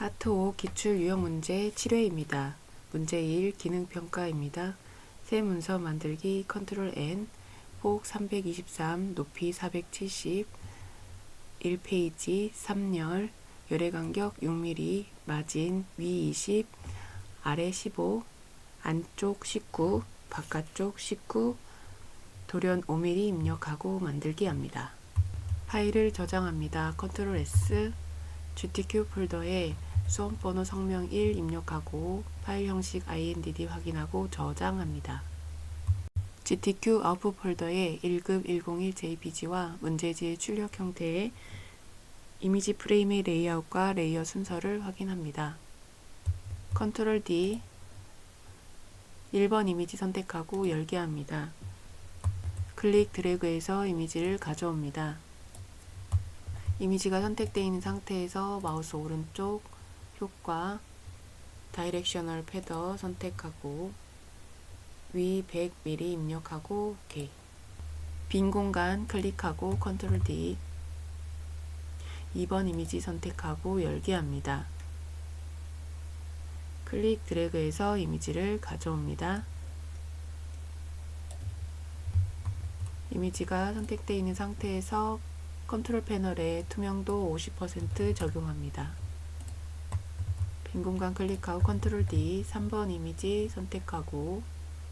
파트 5 기출 유형 문제 7회입니다. 문제 1 기능평가입니다. 새 문서 만들기 컨트롤 N, 폭 323, 높이 470, 1페이지, 3열, 열의 간격 6mm, 마진 위 20, 아래 15, 안쪽 19, 바깥쪽 19, 돌연 5mm 입력하고 만들기 합니다. 파일을 저장합니다. 컨트롤 S, GTQ 폴더에 수험번호 성명 1 입력하고 파일 형식 INDD 확인하고 저장합니다. GTQ 아웃풋 폴더에 1급 101JPG와 문제지의 출력 형태의 이미지 프레임의 레이아웃과 레이어 순서를 확인합니다. 컨트롤 D 1번 이미지 선택하고 열게 합니다. 클릭 드래그해서 이미지를 가져옵니다. 이미지가 선택되어 있는 상태에서 마우스 오른쪽 효과 다이렉셔널 패더 선택하고 위 100mm 입력하고 OK. 빈 공간 클릭하고 컨트롤 D 2번 이미지 선택하고 열게 합니다. 클릭 드래그해서 이미지를 가져옵니다. 이미지가 선택되어 있는 상태에서 컨트롤 패널에 투명도 50% 적용합니다. 빈 공간 클릭하고 컨트롤 D 3번 이미지 선택하고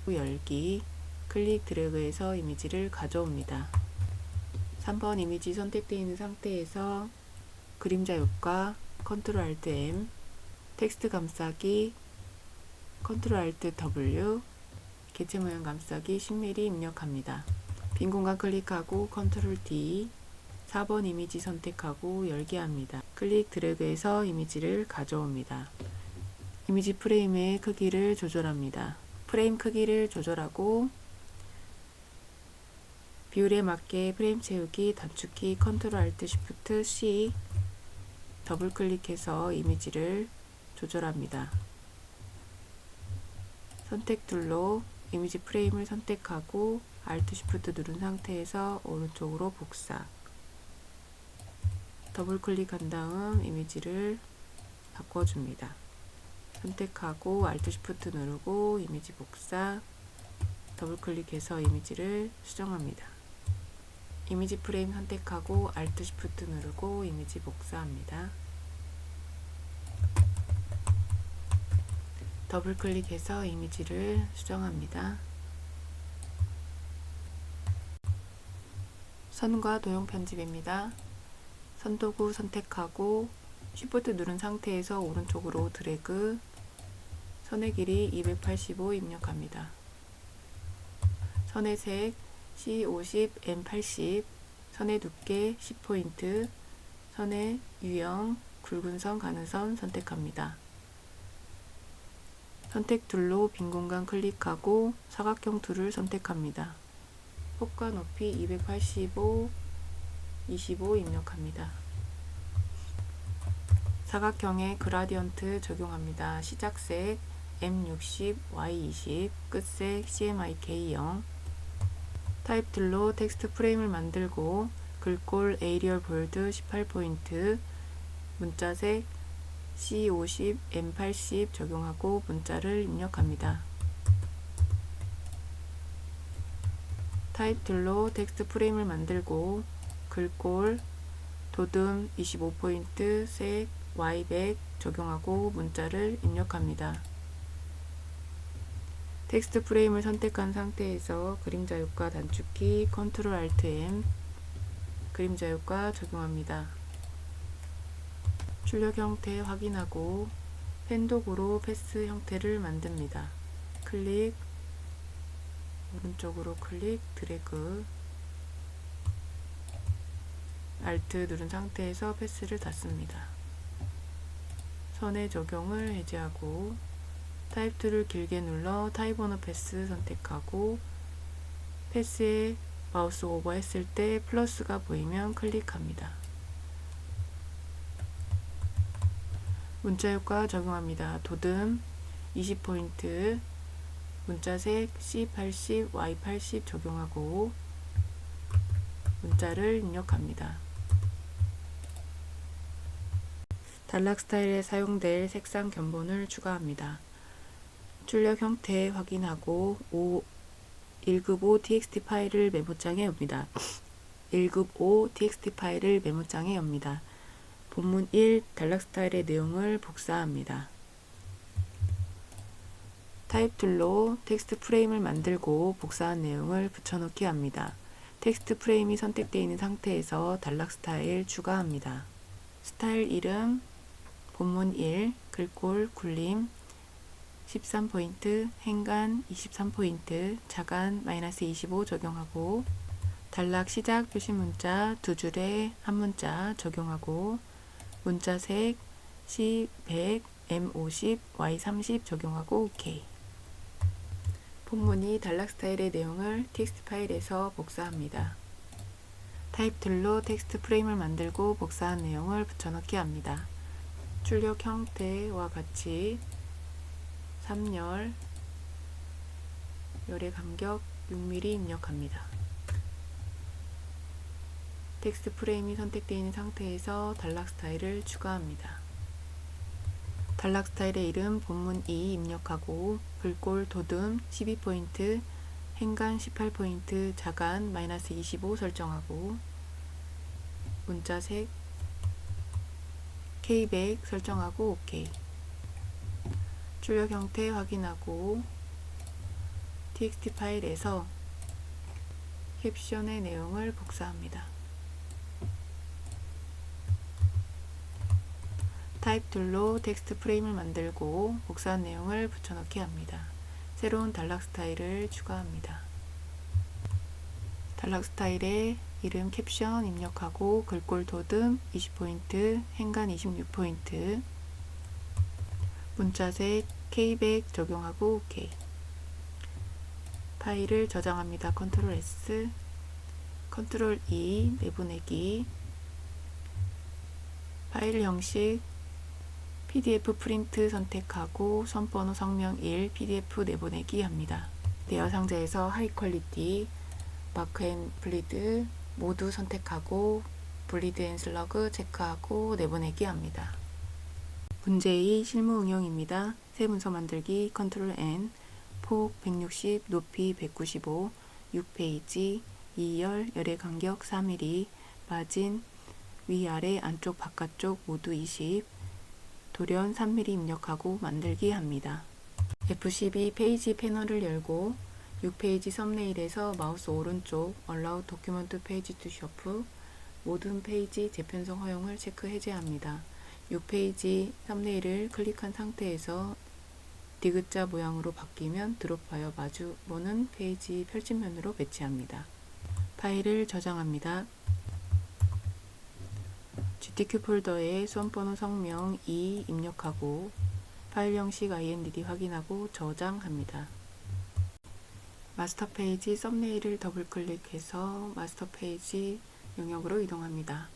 열기 클릭 드래그해서 이미지를 가져옵니다. 3번 이미지 선택되어 있는 상태에서 그림자 효과 컨트롤 알트 M 텍스트 감싸기 컨트롤 알트 W 개체 모양 감싸기 10mm 입력합니다. 빈 공간 클릭하고 컨트롤 D 4번 이미지 선택하고 열게 합니다. 클릭 드래그해서 이미지를 가져옵니다. 이미지 프레임의 크기를 조절합니다. 프레임 크기를 조절하고 비율에 맞게 프레임 채우기 단축키 컨트롤 알트 쉬프트 C 더블 클릭해서 이미지를 조절합니다. 선택 툴로 이미지 프레임을 선택하고 알트 쉬프트 누른 상태에서 오른쪽으로 복사 더블 클릭한 다음 이미지를 바꿔줍니다. 선택하고 알트 쉬프트 누르고 이미지 복사 더블 클릭해서 이미지를 수정합니다. 이미지 프레임 선택하고 알트 쉬프트 누르고 이미지 복사합니다. 더블 클릭해서 이미지를 수정합니다. 선과 도형 편집입니다. 선도구 선택하고 쉬프트 누른 상태에서 오른쪽으로 드래그 선의 길이 285 입력합니다. 선의 색 C50 M80 선의 두께 10포인트 선의 유형 굵은 선 가는 선 선택합니다. 선택 툴로 빈 공간 클릭하고 사각형 툴을 선택합니다. 폭과 높이 285 25 입력합니다. 사각형에 그라디언트 적용합니다. 시작색 M60 Y20 끝색 CMYK 0 타입 툴로 텍스트 프레임을 만들고 글꼴 에이리얼 볼드 18포인트 문자색 C50 M80 적용하고 문자를 입력합니다. 타입 툴로 텍스트 프레임을 만들고 글꼴 도듬 25포인트 색 Y100 적용하고 문자를 입력합니다. 텍스트 프레임을 선택한 상태에서 그림자 효과 단축키 컨트롤 알트 M 그림자 효과 적용합니다. 출력 형태 확인하고 펜독으로 패스 형태를 만듭니다. 클릭 오른쪽으로 클릭 드래그 알트 누른 상태에서 패스를 닫습니다. 선의 적용을 해제하고 타입 툴을 길게 눌러 타입 오너 패스 선택하고 패스에 마우스 오버 했을 때 플러스가 보이면 클릭합니다. 문자 효과 적용합니다. 도듬 20포인트 문자색 C80 Y80 적용하고 문자를 입력합니다. 단락 스타일에 사용될 색상 견본을 추가합니다. 출력 형태 확인하고 1급 5 txt 파일을 메모장에 엽니다. 1급 5 txt 파일을 메모장에 엽니다. 본문 1 단락 스타일의 내용을 복사합니다. 타입 툴로 텍스트 프레임을 만들고 복사한 내용을 붙여넣기 합니다. 텍스트 프레임이 선택되어 있는 상태에서 단락 스타일 추가합니다. 스타일 이름 본문 1 글꼴 굴림 13포인트 행간 23포인트 자간 -25 적용하고 단락 시작 표시 문자 두 줄에 한 문자 적용하고 문자색 C100 M50 Y30 적용하고 OK. 본문이 단락 스타일의 내용을 텍스트 파일에서 복사합니다. 타입 툴로 텍스트 프레임을 만들고 복사한 내용을 붙여넣기 합니다. 출력 형태와 같이 3열 열의 간격 6mm 입력합니다. 텍스트 프레임이 선택되어 있는 상태에서 단락 스타일을 추가합니다. 단락 스타일의 이름 본문 2 입력하고 글꼴 도듬 12포인트 행간 18포인트 자간 -25 설정하고 문자색 K100 설정하고 OK. 출력 형태 확인하고 txt 파일에서 캡션의 내용을 복사합니다. 타입 툴로 텍스트 프레임을 만들고 복사한 내용을 붙여넣기 합니다. 새로운 단락 스타일을 추가합니다. 단락 스타일에 이름 캡션 입력하고 글꼴 도듬 20포인트 행간 26포인트 문자색 K100 적용하고 OK. 파일을 저장합니다. 컨트롤 S 컨트롤 E 내보내기 파일 형식 PDF 프린트 선택하고 선번호 성명 1 PDF 내보내기 합니다. 대여 상자에서 하이 퀄리티 마크 앤 블리드 모두 선택하고 블리드 앤 슬러그 체크하고 내보내기 합니다. 문제 2 실무 응용입니다. 새 문서 만들기 컨트롤 N 폭 160 높이 195 6페이지 2열 열의 간격 4mm 마진 위아래 안쪽 바깥쪽 모두 20 돌연 3mm 입력하고 만들기 합니다. F12 페이지 패널을 열고 6페이지 썸네일에서 마우스 오른쪽 Allow Document Page to Shuffle 모든 페이지 재편성 허용을 체크 해제합니다. 6페이지 썸네일을 클릭한 상태에서 디귿자 모양으로 바뀌면 드롭하여 마주보는 페이지 펼침면으로 배치합니다. 파일을 저장합니다. GTQ 폴더에 수험번호 성명 2 입력하고 파일 형식 INDD 확인하고 저장합니다. 마스터 페이지 썸네일을 더블 클릭해서 마스터 페이지 영역으로 이동합니다.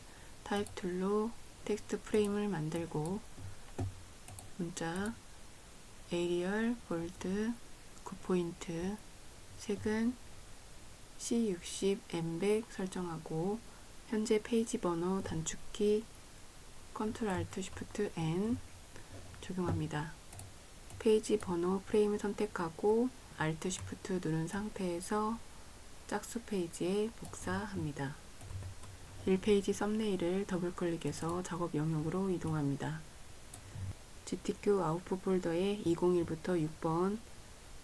타입 툴로 텍스트 프레임을 만들고 문자 에리얼 볼드 9포인트 색은 C60 M100 설정하고 현재 페이지 번호 단축키 Ctrl Alt Shift N 적용합니다. 페이지 번호 프레임을 선택하고 Alt Shift 누른 상태에서 짝수 페이지에 복사합니다. 1페이지 썸네일을 더블 클릭해서 작업 영역으로 이동합니다. GTQ 아웃풋 폴더에 201부터 6번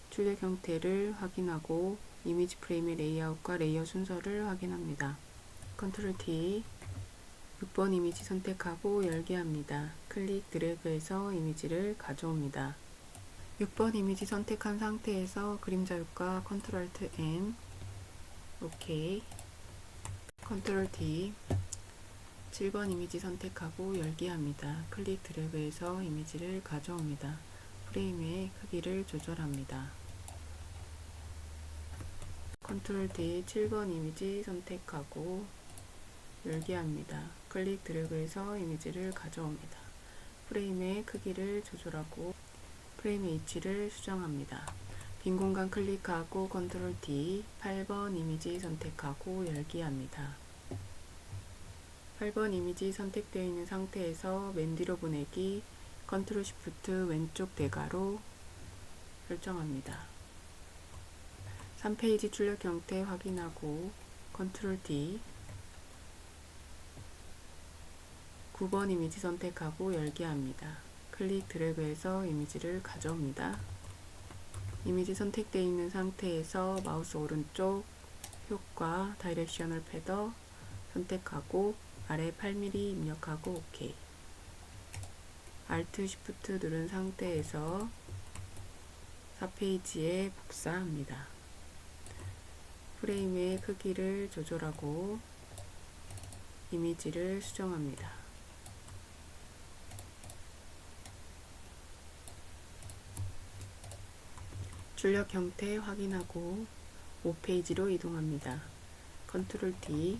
출력 형태를 확인하고 이미지 프레임의 레이아웃과 레이어 순서를 확인합니다. Ctrl T 6번 이미지 선택하고 열게 합니다. 클릭 드래그해서 이미지를 가져옵니다. 6번 이미지 선택한 상태에서 그림자 효과 Ctrl Alt N OK Ctrl D 7번 이미지 선택하고 열게 합니다. 클릭 드래그해서 이미지를 가져옵니다. 프레임의 크기를 조절합니다. Ctrl D 7번 이미지 선택하고 열게 합니다. 클릭 드래그해서 이미지를 가져옵니다. 프레임의 크기를 조절하고 프레임의 위치를 수정합니다. 빈 공간 클릭하고 Ctrl D 8번 이미지 선택하고 열기 합니다. 8번 이미지 선택되어 있는 상태에서 맨 뒤로 보내기, 컨트롤 시프트 왼쪽 대괄호 설정합니다. 3페이지 출력 형태 확인하고 컨트롤 D, 9번 이미지 선택하고 열기 합니다. 클릭 드래그해서 이미지를 가져옵니다. 이미지 선택되어 있는 상태에서 마우스 오른쪽 효과 다이렉셔널 패더 선택하고 아래 8mm 입력하고 OK. Alt Shift 누른 상태에서 4페이지에 복사합니다. 프레임의 크기를 조절하고 이미지를 수정합니다. 출력 형태 확인하고 5페이지로 이동합니다. 컨트롤 D,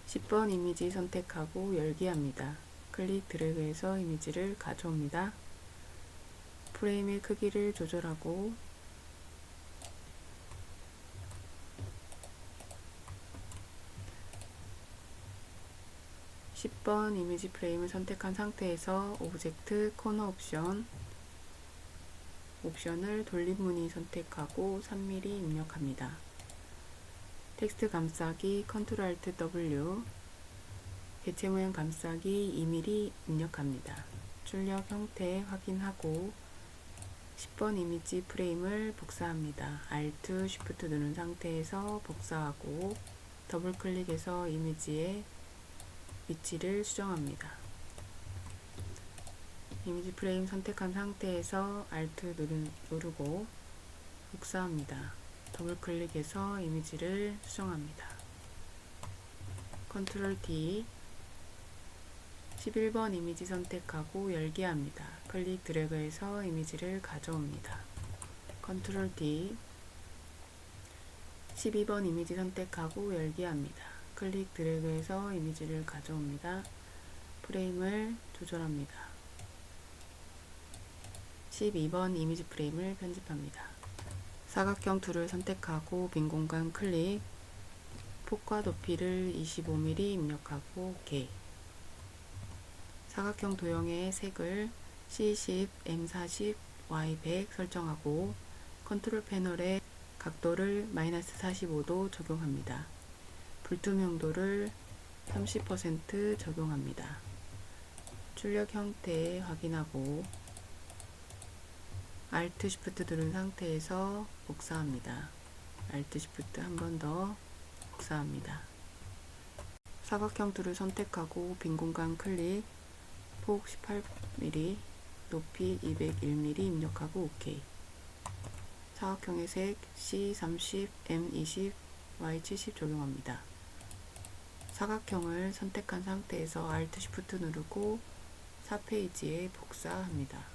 10번 이미지 선택하고 열기 합니다. 클릭 드래그해서 이미지를 가져옵니다. 프레임의 크기를 조절하고 (10번) 이미지 프레임을 선택한 상태에서 오브젝트 코너 옵션을 돌림무늬 선택하고 3mm 입력합니다. 텍스트 감싸기 컨트롤 알트 W, 개체 모양 감싸기 2mm 입력합니다. 출력 형태 확인하고 10번 이미지 프레임을 복사합니다. Alt Shift 누른 상태에서 복사하고 더블 클릭해서 이미지의 위치를 수정합니다. 이미지 프레임 선택한 상태에서 Alt 누르고 복사합니다. 더블 클릭해서 이미지를 수정합니다. 컨트롤 D, 11번 이미지 선택하고 열기 합니다. 클릭 드래그해서 이미지를 가져옵니다. 컨트롤 D, 12번 이미지 선택하고 열기 합니다. 클릭 드래그해서 이미지를 가져옵니다. 프레임을 조절합니다. 12번 이미지 프레임을 편집합니다. 사각형 툴을 선택하고 빈 공간 클릭, 폭과 높이를 25mm 입력하고 OK. 사각형 도형의 색을 C10, M40, Y100 설정하고 컨트롤 패널에 각도를 -45도 적용합니다. 불투명도를 30% 적용합니다. 출력 형태 확인하고 Alt Shift 누른 상태에서 복사합니다. Alt Shift 한 번 더 복사합니다. 사각형 툴을 선택하고 빈 공간 클릭, 폭 18mm, 높이 201mm 입력하고 OK. 사각형의 색 C30, M20, Y70 적용합니다. 사각형을 선택한 상태에서 Alt Shift 누르고 4페이지에 복사합니다.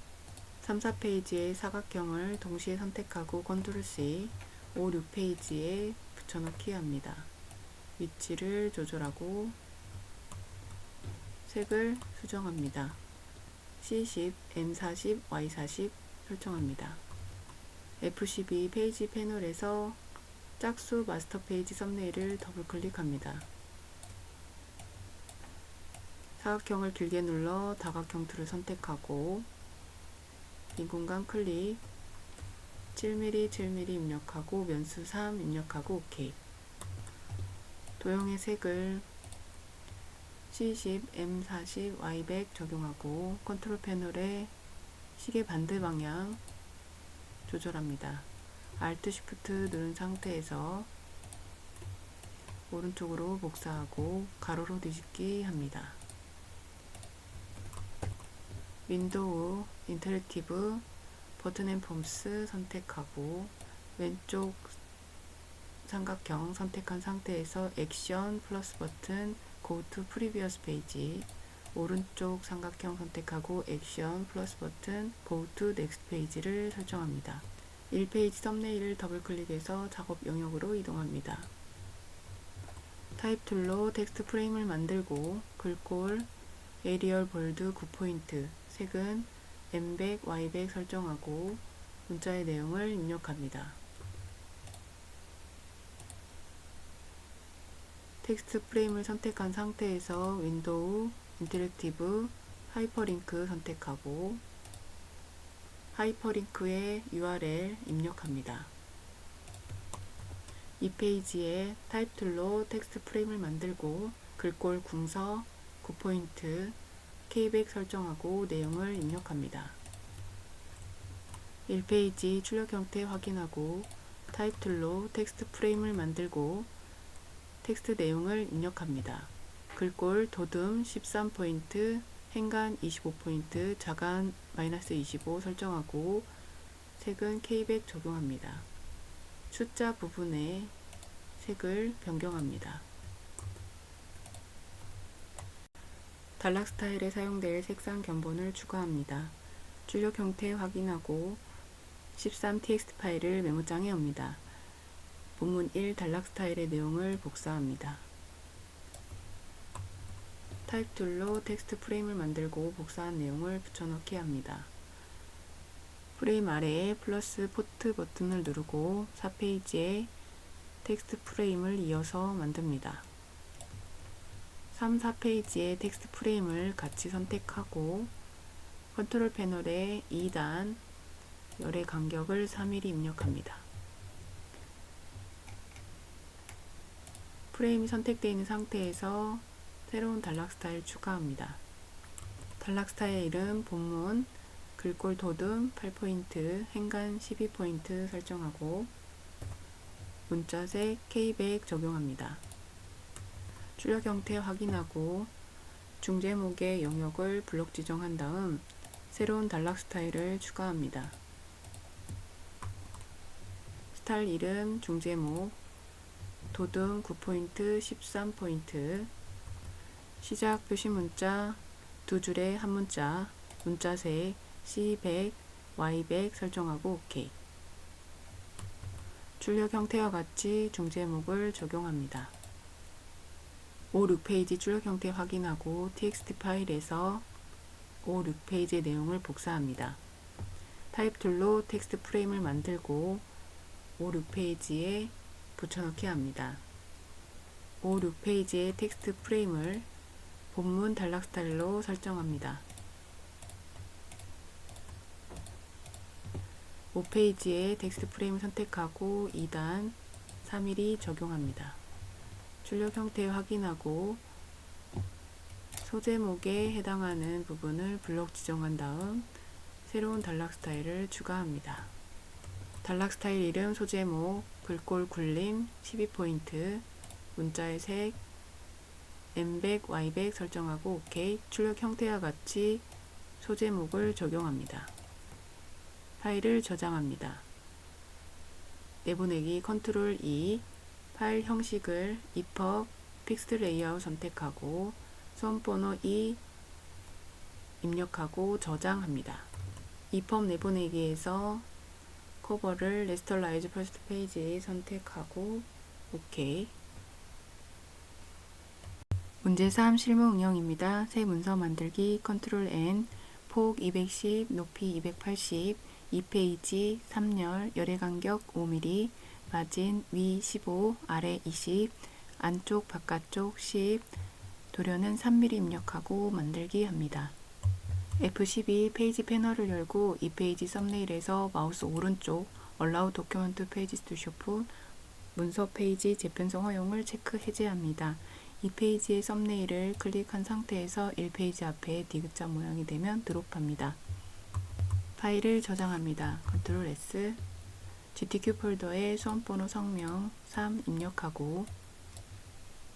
3, 4페이지의 사각형을 동시에 선택하고 컨트롤 C, 5, 6페이지에 붙여넣기 합니다. 위치를 조절하고 색을 수정합니다. C10, M40, Y40 설정합니다. F12 페이지 패널에서 짝수 마스터 페이지 썸네일을 더블 클릭합니다. 사각형을 길게 눌러 다각형 툴을 선택하고 빈 공간 클릭, 7mm, 7mm 입력하고 면수 3 입력하고 OK. 도형의 색을 C10, M40, Y100 적용하고 컨트롤 패널에 시계 반대 방향 조절합니다. Alt Shift 누른 상태에서 오른쪽으로 복사하고 가로로 뒤집기 합니다. 윈도우, 인터랙티브, 버튼 앤 폼스 선택하고 왼쪽 삼각형 선택한 상태에서 액션 플러스 버튼 Go to Previous Page, 오른쪽 삼각형 선택하고 액션 플러스 버튼 Go to Next Page를 설정합니다. 1페이지 썸네일을 더블 클릭해서 작업 영역으로 이동합니다. 타입 툴로 텍스트 프레임을 만들고 글꼴 에리얼 볼드 9포인트, 색은 M100, Y100 설정하고 문자의 내용을 입력합니다. 텍스트 프레임을 선택한 상태에서 윈도우, 인터랙티브, 하이퍼링크 선택하고 하이퍼링크의 URL 입력합니다. 이 페이지에 타입 툴로 텍스트 프레임을 만들고 글꼴 궁서, 9포인트, K백 설정하고 내용을 입력합니다. 1페이지 출력 형태 확인하고 타입 툴로 텍스트 프레임을 만들고 텍스트 내용을 입력합니다. 글꼴 도듬 13포인트, 행간 25포인트, 자간 -25 설정하고 색은 K백 적용합니다. 숫자 부분에 색을 변경합니다. 단락 스타일에 사용될 색상 견본을 추가합니다. 출력 형태 확인하고 13txt 파일을 메모장에 옵니다. 본문 1 단락 스타일의 내용을 복사합니다. 타입 툴로 텍스트 프레임을 만들고 복사한 내용을 붙여넣기 합니다. 프레임 아래에 플러스 포트 버튼을 누르고 4페이지에 텍스트 프레임을 이어서 만듭니다. 3, 4페이지에 텍스트 프레임을 같이 선택하고 컨트롤 패널에 2단 열의 간격을 3mm 입력합니다. 프레임이 선택되어 있는 상태에서 새로운 단락 스타일 추가합니다. 단락 스타일 이름 본문, 글꼴 도듬 8포인트, 행간 12포인트 설정하고 문자색 K백 적용합니다. 출력 형태 확인하고 중제목의 영역을 블록 지정한 다음 새로운 단락 스타일을 추가합니다. 스타일 이름 중제목, 도듬 9포인트, 13포인트, 시작 표시 문자 2줄에 한 문자, 문자색 C100, Y100 설정하고 OK. 출력 형태와 같이 중제목을 적용합니다. 5, 6페이지 출력 형태 확인하고 txt 파일에서 5, 6페이지의 내용을 복사합니다. 타입 툴로 텍스트 프레임을 만들고 5, 6페이지에 붙여넣기 합니다. 5, 6페이지의 텍스트 프레임을 본문 단락 스타일로 설정합니다. 5페이지에 텍스트 프레임을 선택하고 2단 3mm 적용합니다. 출력 형태 확인하고 소제목에 해당하는 부분을 블록 지정한 다음 새로운 단락 스타일을 추가합니다. 단락 스타일 이름 소제목, 글꼴 굴림 12포인트, 문자의 색 M100, Y100 설정하고 OK. 출력 형태와 같이 소제목을 적용합니다. 파일을 저장합니다. 내보내기 컨트롤 E, 파일 형식을 EPUB, 픽스드 레이아웃 선택하고 수험번호 2 입력하고 저장합니다. EPUB 내보내기에서 커버를 레스터라이즈 퍼스트 페이지에 선택하고 OK. 문제 3 실무 응용입니다. 새 문서 만들기 컨트롤 N, 폭 210, 높이 280, 2페이지 3열, 열의 간격 5mm, 마진 위 15, 아래 20, 안쪽 바깥쪽 10, 도료는 3mm 입력하고 만들기 합니다. F12 페이지 패널을 열고 이 페이지 썸네일에서 마우스 오른쪽 Allow Document Pages to Show 문서 페이지 재편성 허용을 체크 해제합니다. 이 페이지의 썸네일을 클릭한 상태에서 1페이지 앞에 디귿자 모양이 되면 드롭합니다. 파일을 저장합니다. 컨트롤 S, GTQ 폴더에 수험번호 성명 3 입력하고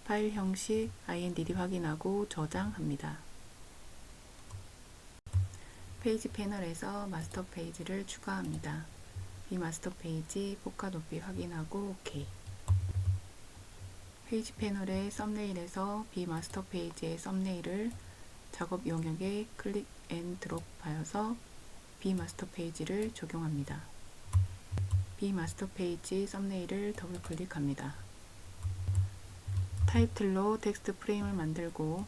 파일 형식 INDD 확인하고 저장합니다. 페이지 패널에서 마스터 페이지를 추가합니다. 이 마스터 페이지 폭과 높이 확인하고 OK. 페이지 패널의 썸네일에서 비마스터 페이지의 썸네일을 작업 영역에 클릭 앤 드롭 하여서 비마스터 페이지를 적용합니다. 비마스터 페이지 썸네일을 더블 클릭합니다. 타입 툴로 텍스트 프레임을 만들고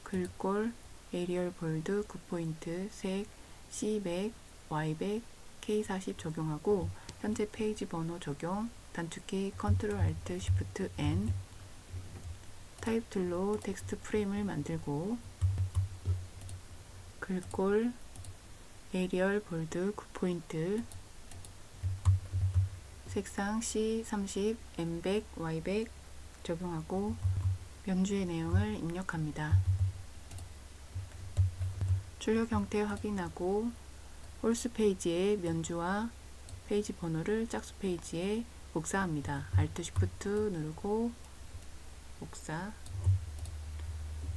글꼴 에리얼 볼드 9포인트, 색 C100, Y100, K40 적용하고 현재 페이지 번호 적용, 단축키 컨트롤 알트 쉬프트 N, 타입 툴로 텍스트 프레임을 만들고 글꼴, 에리얼, 볼드, 9포인트, 색상 C30, M100, Y100 적용하고 면주의 내용을 입력합니다. 출력 형태 확인하고 홀수 페이지의 면주와 페이지 번호를 짝수 페이지에 복사합니다. Alt Shift 누르고 복사.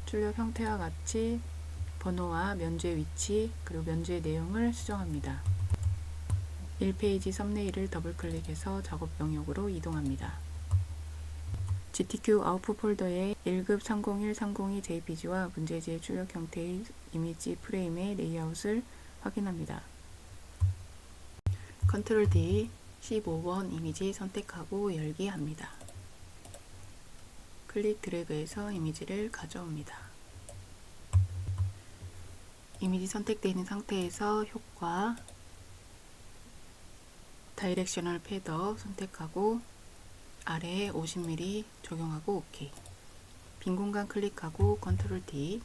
출력 형태와 같이 번호와 면주의 위치 그리고 면주의 내용을 수정합니다. 1페이지 썸네일을 더블 클릭해서 작업 영역으로 이동합니다. GTQ 아웃풋 폴더에 1급 301, 302 JPG와 문제지의 출력 형태의 이미지 프레임의 레이아웃을 확인합니다. 컨트롤 D 15번 이미지 선택하고 열기 합니다. 클릭 드래그해서 이미지를 가져옵니다. 이미지 선택되어 있는 상태에서 효과 다이렉셔널 패더 선택하고 아래에 50mm 적용하고 OK. 빈 공간 클릭하고 컨트롤 D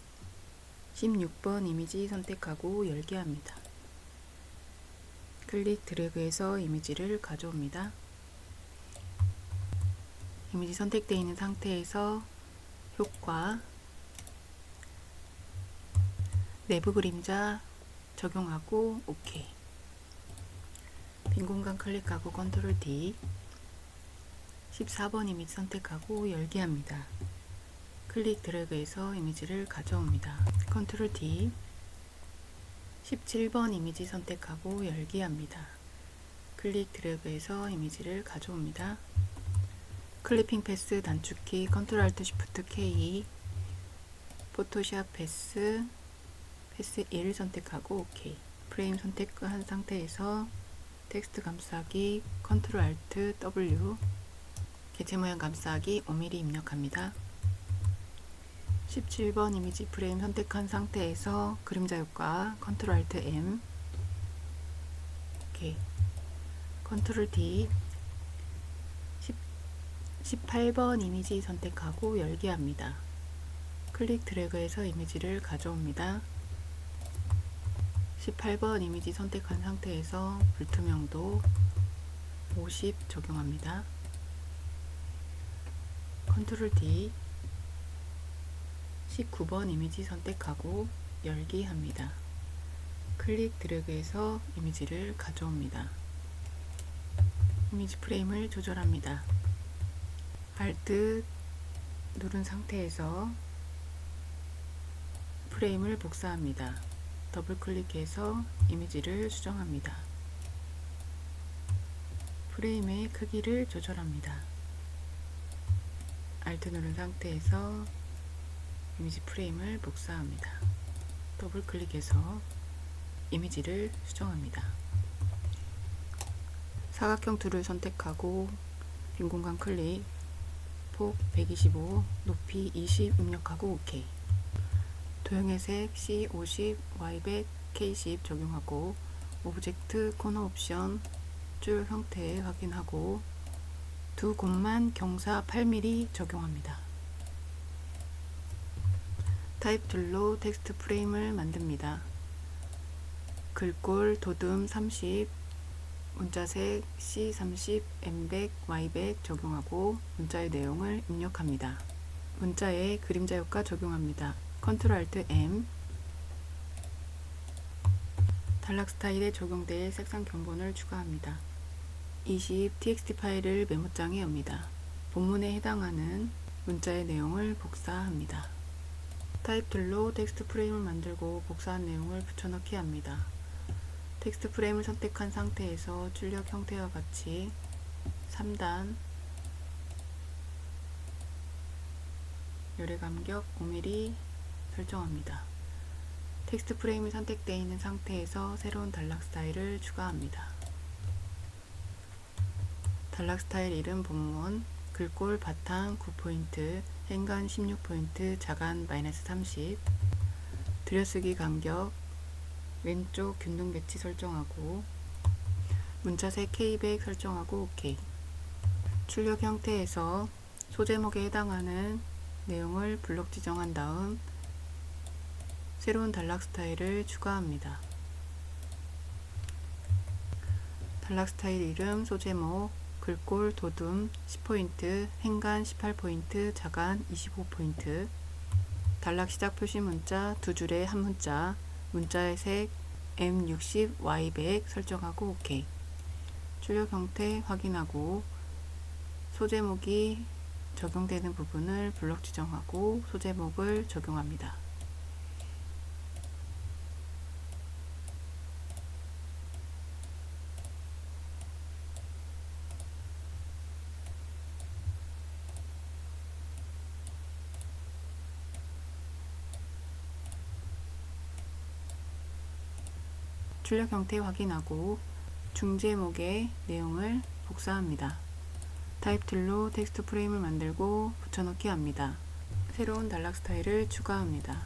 16번 이미지 선택하고 열기 합니다. 클릭 드래그해서 이미지를 가져옵니다. 이미지 선택되어 있는 상태에서 효과 내부 그림자 적용하고 OK. 빈 공간 클릭하고 컨트롤 D 14번 이미지 선택하고 열기 합니다. 클릭 드래그해서 이미지를 가져옵니다. 컨트롤 D 17번 이미지 선택하고 열기 합니다. 클릭 드래그해서 이미지를 가져옵니다. 클리핑 패스 단축키 컨트롤 알트 쉬프트 K 포토샵 패스 1 선택하고 OK. 프레임 선택한 상태에서 텍스트 감싸기 컨트롤 알트 W 개체 모양 감싸기 5mm 입력합니다. 17번 이미지 프레임 선택한 상태에서 그림자 효과 컨트롤 알트 M OK. 컨트롤 D 18번 이미지 선택하고 열기 합니다. 클릭 드래그해서 이미지를 가져옵니다. 18번 이미지 선택한 상태에서 불투명도 50 적용합니다. 컨트롤 D 19번 이미지 선택하고 열기 합니다. 클릭 드래그해서 이미지를 가져옵니다. 이미지 프레임을 조절합니다. Alt 누른 상태에서 프레임을 복사합니다. 더블 클릭해서 이미지를 수정합니다. 프레임의 크기를 조절합니다. Alt 누른 상태에서 이미지 프레임을 복사합니다. 더블 클릭해서 이미지를 수정합니다. 사각형 툴을 선택하고 빈 공간 클릭, 폭 125, 높이 20 입력하고 OK. 도형의 색 C50, Y100, K10 적용하고 오브젝트 코너 옵션 줄 형태 확인하고 두 곳만 경사 8mm 적용합니다. 타입 툴로 텍스트 프레임을 만듭니다. 글꼴 도둠 30, 문자색 C30, M100, Y100 적용하고 문자의 내용을 입력합니다. 문자에 그림자 효과 적용합니다. 컨트롤 알트 M 단락 스타일에 적용될 색상 견본을 추가합니다. 20 txt 파일을 메모장에 엽니다. 본문에 해당하는 문자의 내용을 복사합니다. 타입 툴로 텍스트 프레임을 만들고 복사한 내용을 붙여넣기 합니다. 텍스트 프레임을 선택한 상태에서 출력 형태와 같이 3단 요래 간격 5mm 설정합니다. 텍스트 프레임이 선택되어 있는 상태에서 새로운 단락 스타일을 추가합니다. 단락 스타일 이름 본문, 글꼴 바탕 9포인트, 행간 16포인트, 자간 -30, 들여쓰기 간격 왼쪽 균등 배치 설정하고 문자색 K100 설정하고 OK. 출력 형태에서 소제목에 해당하는 내용을 블록 지정한 다음 새로운 단락 스타일을 추가합니다. 단락 스타일 이름, 소제목, 글꼴, 도둠 10포인트, 행간 18포인트, 자간 25포인트, 단락 시작 표시 문자 두 줄에 한 문자, 문자의 색 M60, Y100 설정하고 OK. 출력 형태 확인하고 소제목이 적용되는 부분을 블록 지정하고 소제목을 적용합니다. 출력 형태 확인하고 중제목의 내용을 복사합니다. 타입 툴로 텍스트 프레임을 만들고 붙여넣기 합니다. 새로운 단락 스타일을 추가합니다.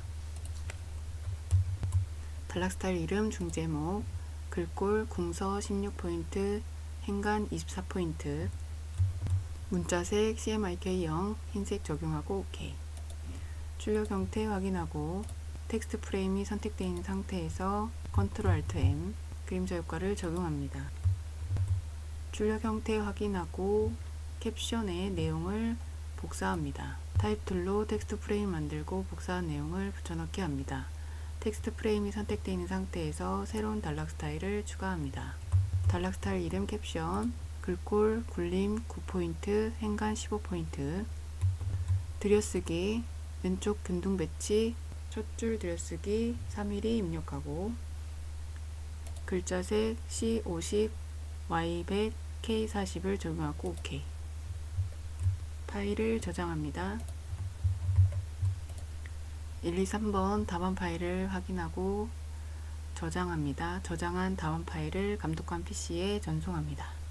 단락 스타일 이름, 중제목, 글꼴, 궁서 16포인트, 행간 24포인트, 문자색 CMYK0 흰색 적용하고 OK. 출력 형태 확인하고 텍스트 프레임이 선택되어 있는 상태에서 Ctrl Alt M 그림자 효과를 적용합니다. 출력 형태 확인하고 캡션의 내용을 복사합니다. 타입 툴로 텍스트 프레임 만들고 복사한 내용을 붙여넣기 합니다. 텍스트 프레임이 선택되어 있는 상태에서 새로운 단락 스타일을 추가합니다. 단락 스타일 이름, 캡션, 글꼴, 굴림 9포인트, 행간 15포인트, 들여쓰기, 왼쪽 균등 배치, 첫 줄 들여쓰기 3mm 입력하고 글자색 C50, Y100, K40을 적용하고 OK. 파일을 저장합니다. 1, 2, 3번 답안 파일을 확인하고 저장합니다. 저장한 답안 파일을 감독관 PC에 전송합니다.